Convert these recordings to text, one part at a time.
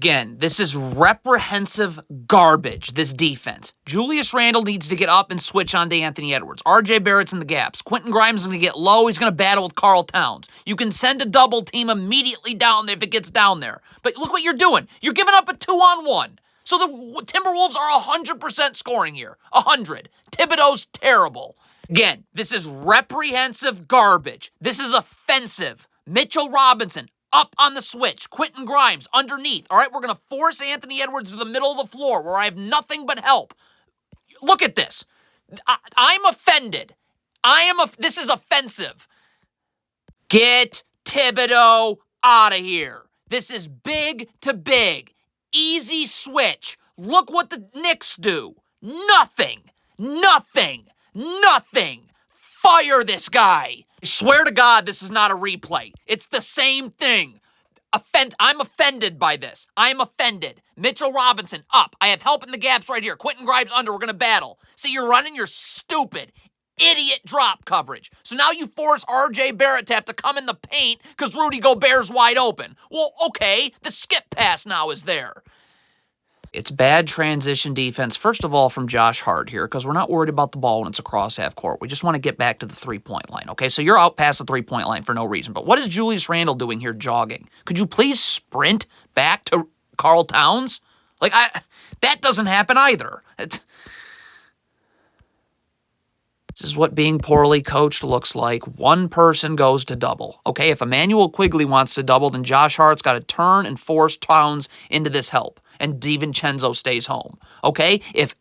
Again, this is reprehensive garbage, this defense. Julius Randle needs to get up and switch on to Anthony Edwards. R.J. Barrett's in the gaps. Quentin Grimes is going to get low. He's going to battle with Karl Towns. You can send a double team immediately down there if it gets down there. But look what you're doing. You're giving up a 2-on-1. So the Timberwolves are 100% scoring here. 100. Thibodeau's terrible. Again, this is reprehensive garbage. This is offensive. Mitchell Robinson up on the switch. Quentin Grimes underneath. All right, we're going to force Anthony Edwards to the middle of the floor where I have nothing but help. Look at this. I'm offended. This is offensive. Get Thibodeau out of here. This is big to big. Easy switch. Look what the Knicks do. Nothing. Nothing. Nothing. Fire this guy. I swear to God, this is not a replay. It's the same thing. I'm offended by this. I'm offended. Mitchell Robinson up. I have help in the gaps right here. Quentin Grimes under. We're going to battle. See, you're running your stupid, idiot drop coverage. So now you force R.J. Barrett to have to come in the paint because Rudy Gobert's wide open. Well, okay, the skip pass now is there. It's bad transition defense, first of all, from Josh Hart here, because we're not worried about the ball when it's across half court. We just want to get back to the three-point line, okay? So you're out past the three-point line for no reason. But what is Julius Randle doing here jogging? Could you please sprint back to Karl Towns? That doesn't happen either. This is what being poorly coached looks like. One person goes to double. Okay, if Emmanuel Quigley wants to double, then Josh Hart's got to turn and force Towns into this help. And DiVincenzo stays home. Okay? If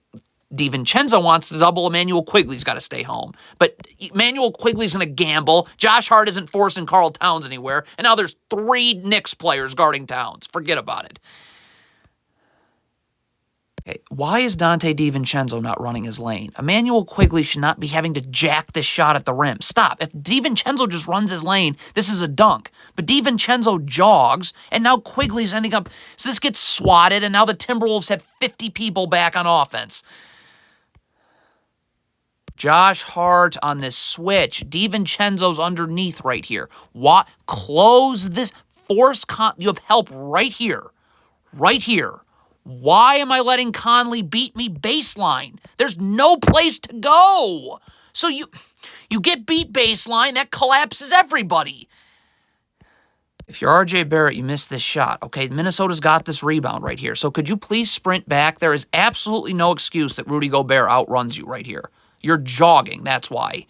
DiVincenzo wants to double, Emmanuel Quigley's got to stay home. But Emmanuel Quigley's going to gamble. Josh Hart isn't forcing Karl Towns anywhere. And now there's 3 Knicks players guarding Towns. Forget about it. Okay, why is Dante DiVincenzo not running his lane? Emmanuel Quigley should not be having to jack this shot at the rim. Stop. If DiVincenzo just runs his lane, this is a dunk. But DiVincenzo jogs, and now Quigley's ending up... So this gets swatted, and now the Timberwolves have 50 people back on offense. Josh Hart on this switch. DiVincenzo's underneath right here. What? Close this. You have help right here. Right here. Why am I letting Conley beat me baseline? There's no place to go. So you get beat baseline, that collapses everybody. If you're R.J. Barrett, you missed this shot. Okay, Minnesota's got this rebound right here. So could you please sprint back? There is absolutely no excuse that Rudy Gobert outruns you right here. You're jogging, that's why.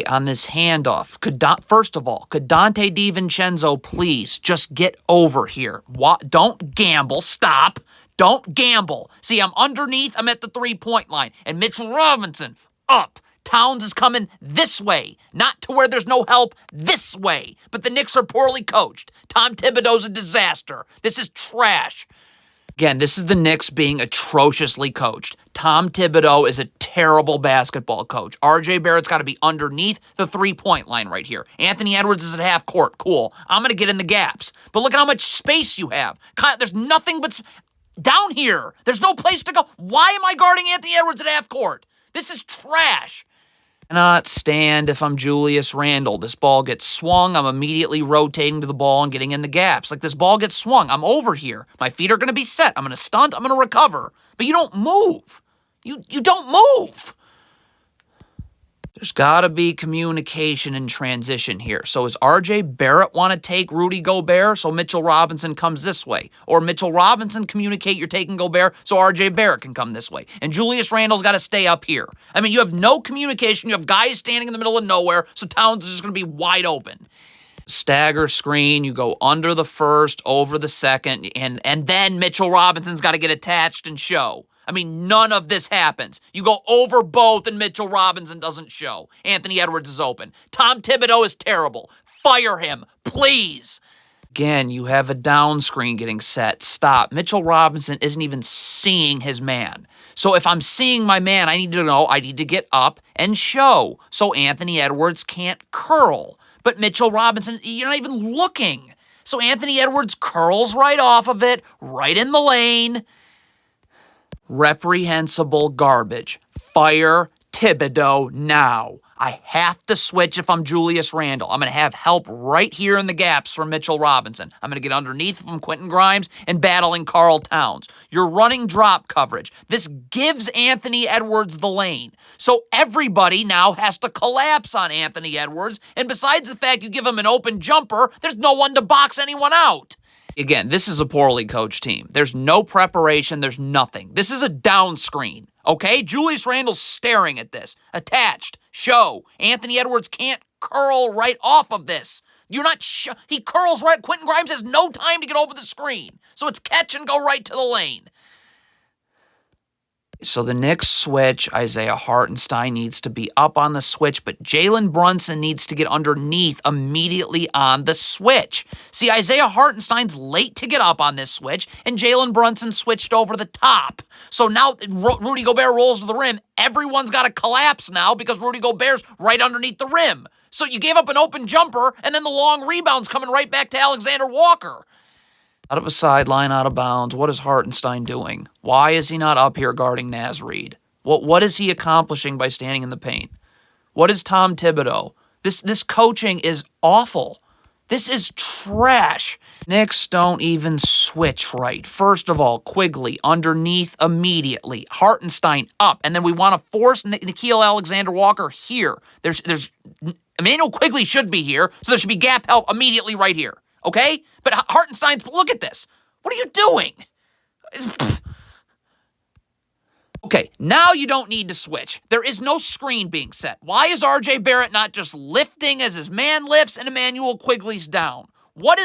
On this handoff, first of all, could Dante DiVincenzo please just get over here? Don't gamble. Stop. Don't gamble. See, I'm underneath. I'm at the three-point line. And Mitchell Robinson, up. Towns is coming this way. Not to where there's no help, this way. But the Knicks are poorly coached. Tom Thibodeau's a disaster. This is trash. Again, this is the Knicks being atrociously coached. Tom Thibodeau is a terrible basketball coach. R.J. Barrett's got to be underneath the three-point line right here. Anthony Edwards is at half court. Cool. I'm going to get in the gaps. But look at how much space you have. There's nothing but... Down here. There's no place to go. Why am I guarding Anthony Edwards at half court? This is trash. I cannot stand if I'm Julius Randle. This ball gets swung. I'm immediately rotating to the ball and getting in the gaps. Like this ball gets swung. I'm over here. My feet are going to be set. I'm going to stunt. I'm going to recover. But you don't move. You don't move. There's got to be communication and transition here. So does R.J. Barrett want to take Rudy Gobert so Mitchell Robinson comes this way? Or Mitchell Robinson communicate you're taking Gobert so R.J. Barrett can come this way? And Julius Randle's got to stay up here. I mean, you have no communication. You have guys standing in the middle of nowhere, so Towns is just going to be wide open. Stagger screen, you go under the first, over the second, and then Mitchell Robinson's got to get attached and show. I mean, none of this happens. You go over both and Mitchell Robinson doesn't show. Anthony Edwards is open. Tom Thibodeau is terrible. Fire him, please. Again, you have a down screen getting set. Stop. Mitchell Robinson isn't even seeing his man. So if I'm seeing my man, I need to know I need to get up and show so Anthony Edwards can't curl. But Mitchell Robinson, you're not even looking. So Anthony Edwards curls right off of it, right in the lane. Reprehensible garbage. Fire Thibodeau now. I have to switch if I'm Julius Randle. I'm going to have help right here in the gaps from Mitchell Robinson. I'm going to get underneath from Quentin Grimes and battling Karl Towns. You're running drop coverage. This gives Anthony Edwards the lane. So everybody now has to collapse on Anthony Edwards. And besides the fact you give him an open jumper, there's no one to box anyone out. Again, this is a poorly coached team. There's no preparation. There's nothing. This is a down screen, okay? Julius Randle's staring at this. Attached. Show. Anthony Edwards can't curl right off of this. You're not he curls right. Quentin Grimes has no time to get over the screen. So it's catch and go right to the lane. So the Knicks switch. Isaiah Hartenstein needs to be up on the switch, but Jalen Brunson needs to get underneath immediately on the switch. See, Isaiah Hartenstein's late to get up on this switch, and Jalen Brunson switched over the top. So now Rudy Gobert rolls to the rim. Everyone's got to collapse now because Rudy Gobert's right underneath the rim. So you gave up an open jumper, and then the long rebound's coming right back to Alexander Walker. Out of a sideline, out of bounds. What is Hartenstein doing? Why is he not up here guarding Naz Reid? What is he accomplishing by standing in the paint? What is Tom Thibodeau? This coaching is awful. This is trash. Knicks don't even switch right. First of all, Quigley underneath immediately. Hartenstein up. And then we want to force Nickeil Alexander-Walker here. There's Emmanuel Quigley should be here, so there should be gap help immediately right here. Okay? But Hartenstein's, look at this. What are you doing? Okay, now you don't need to switch. There is no screen being set. Why is RJ Barrett not just lifting as his man lifts and Emmanuel Quigley's down? What?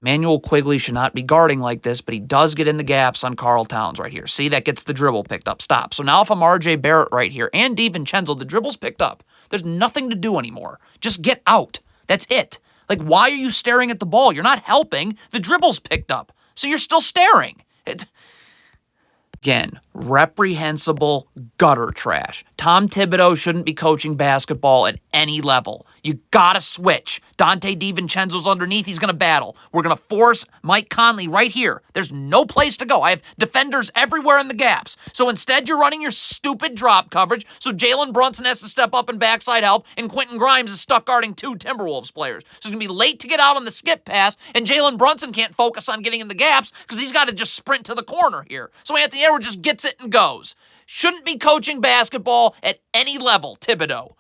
Emmanuel Quigley should not be guarding like this, but he does get in the gaps on Karl Towns right here. See, that gets the dribble picked up. Stop. So now if I'm RJ Barrett right here and DiVincenzo, the dribble's picked up. There's nothing to do anymore. Just get out. That's it. Like, why are you staring at the ball? You're not helping. The dribble's picked up. So you're still staring. Again, reprehensible gutter trash. Tom Thibodeau shouldn't be coaching basketball at any level. You gotta switch. Donte DiVincenzo's underneath. He's gonna battle. We're gonna force Mike Conley right here. There's no place to go. I have defenders everywhere in the gaps. So instead, you're running your stupid drop coverage. So Jalen Brunson has to step up and backside help, and Quentin Grimes is stuck guarding two Timberwolves players. So he's gonna be late to get out on the skip pass, and Jalen Brunson can't focus on getting in the gaps because he's got to just sprint to the corner here. So Anthony Edwards just gets it and goes. Shouldn't be coaching basketball at any level, Thibodeau.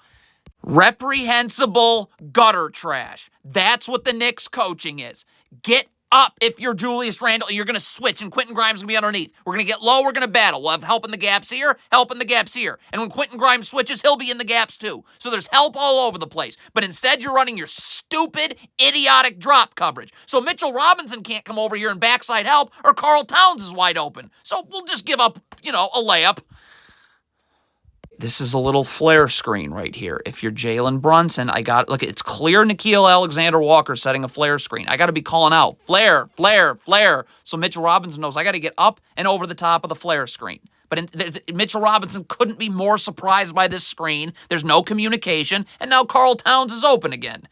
Reprehensible gutter trash. That's what the Knicks coaching is. Get up if you're Julius Randle and you're going to switch and Quentin Grimes is going to be underneath. We're going to get low, we're going to battle. We'll have help in the gaps here, help in the gaps here. And when Quentin Grimes switches, he'll be in the gaps too. So there's help all over the place. But instead, you're running your stupid, idiotic drop coverage. So Mitchell Robinson can't come over here and backside help, or Karl Towns is wide open. So we'll just give up, a layup. This is a little flare screen right here. If you're Jalen Brunson, look, it's clear Nickeil Alexander-Walker setting a flare screen. I got to be calling out, flare, flare, flare. So Mitchell Robinson knows I got to get up and over the top of the flare screen. But Mitchell Robinson couldn't be more surprised by this screen. There's no communication, and now Karl Towns is open again.